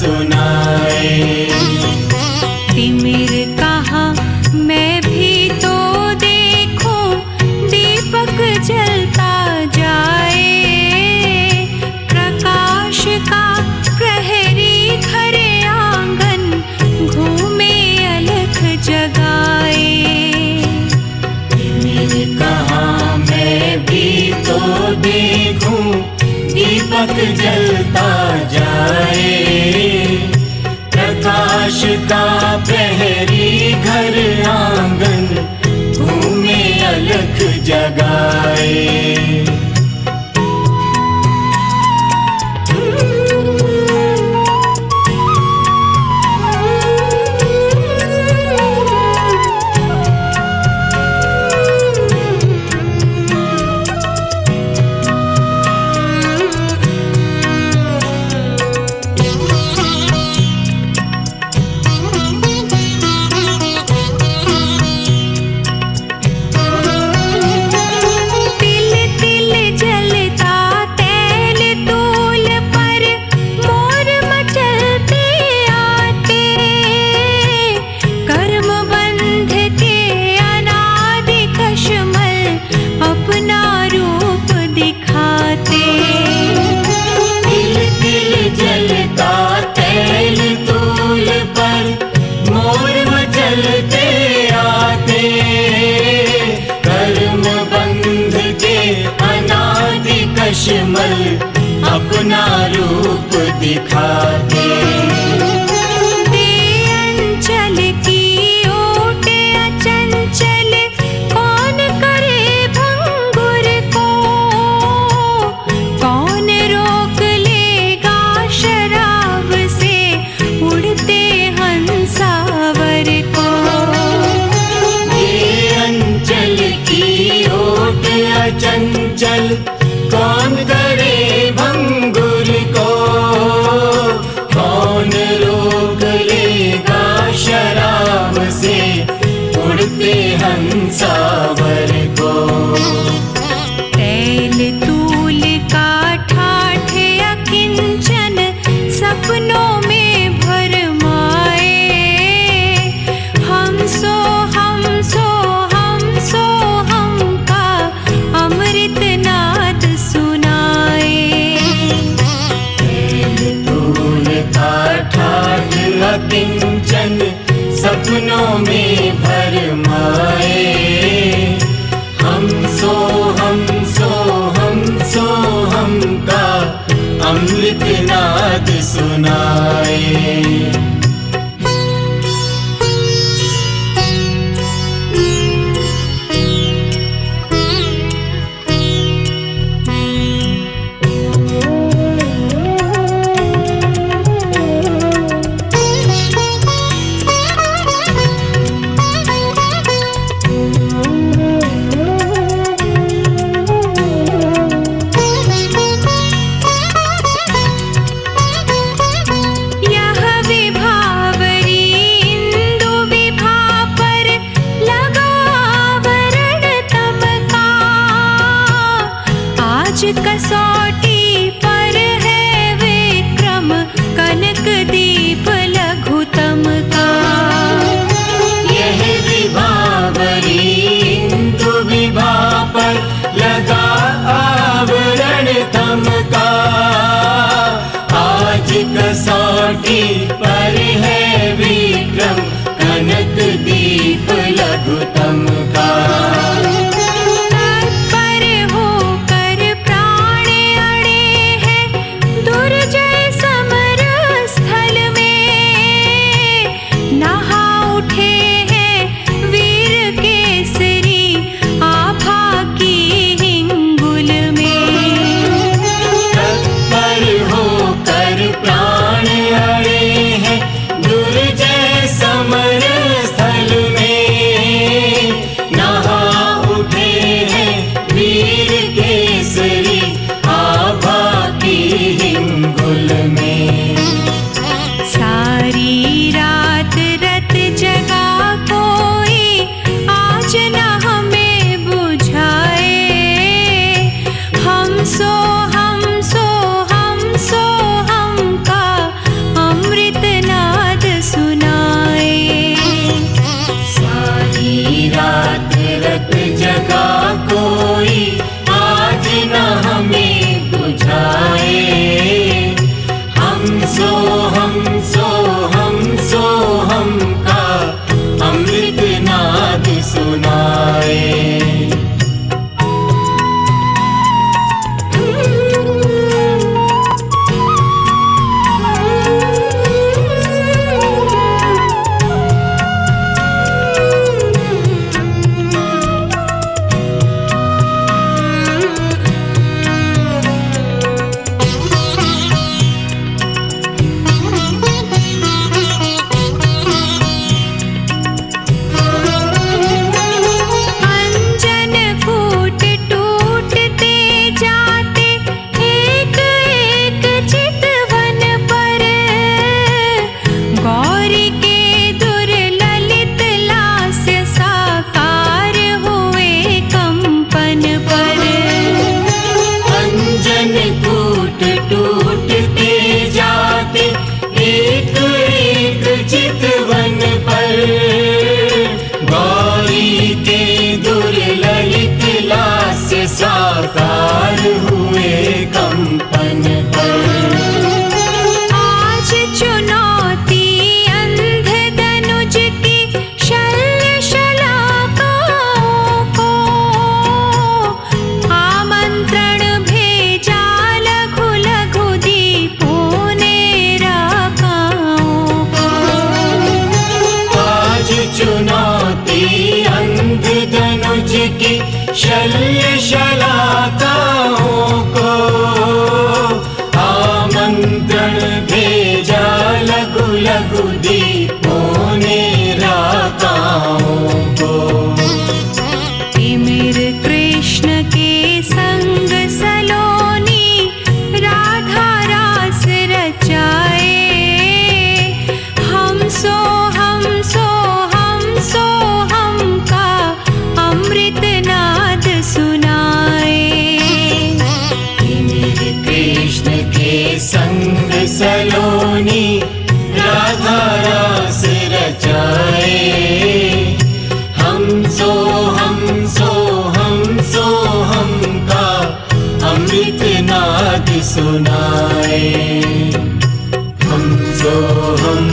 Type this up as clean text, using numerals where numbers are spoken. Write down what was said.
सुनाए। तिमिर कहा मैं भी तो देखूं, दीपक जलता जाए। प्रकाश का प्रहरी घर आंगन, घूमे अलख जगाए। तिमिर कहा मैं भी तो देखूं, दीपक जलता जाए। प्रकाश का प्रहरी घर आंगन, घूमे अलख जगाए। कश्मल अपना रूप दिखाते। दे अंचल की ओट अचंचल, कौन करे भंगुर को। कौन रोक लेगा शराब से उड़ते हंसावर को। दे अंचल की ओट अचंचल, कौन करे भंगुर को। कौन रोक लेगा शराब से उड़ते हंसावर को। तैल तूल का ठाठ अकिंचन, सपनों में भरमाए। हम सो हम सो हम सो हम का अमृत नाद सुनाए। ठाठ अकिंचन, सपनों में भरमाए। हम सो हम सो हम सो हम का अमृत नाद सुनाए। कसौटी पर है विक्रम, कनक दीप लघुतम का। यह विभावरी इंदु विभा पर लगा आवरण तम का। आज कसौटी पर है विक्रम, कनक दीप लघुतम का। एक चितवन पर, गौरी के दुर्ललित लास्य साकार हुए कंपन पर। आज चुनौती अंध दनुज की शल्य शलाकाओं को, आमंत्रण भेजा लघु लघु दीपों ने राकाओं को। आज चुनौती अंध दनुज की शल्य शलाकाओं को, आमंत्रण भेजा लघु लघु दीपों ने राकाओं को। तिमिर कृष्ण के संग सलोनी राधा रास रचाए, हम सो हम सो हम सो हम का अमृत नाद सुनाए। तिमिर कृष्ण के संग सलोनी राधा रास रचाए, हम सो हम सो हम सो हम का अमृत नाद सुनाए। हम सो हम